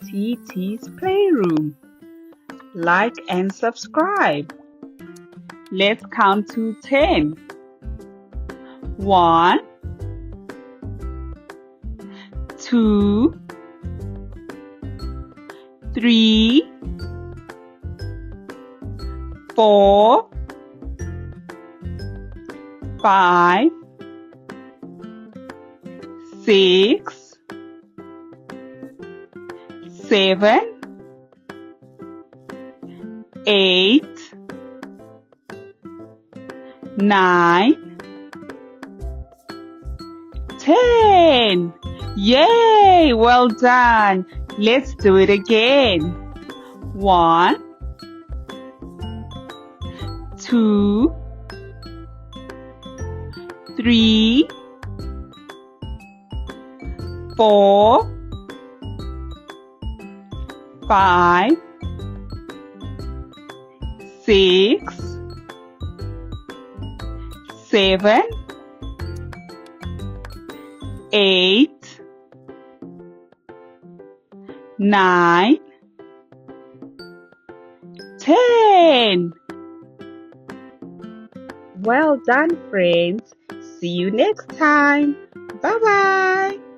TT's Playroom. Like and subscribe. Let's count to 10. 1, 2, 3, 4, 5, 6, 7, 8, 9, 10. Yay! Well done. Let's do it again. 1, 2, 3, 4, 5, 6, 7, 8, 9, 10. Well done, friends. See you next time. Bye-bye.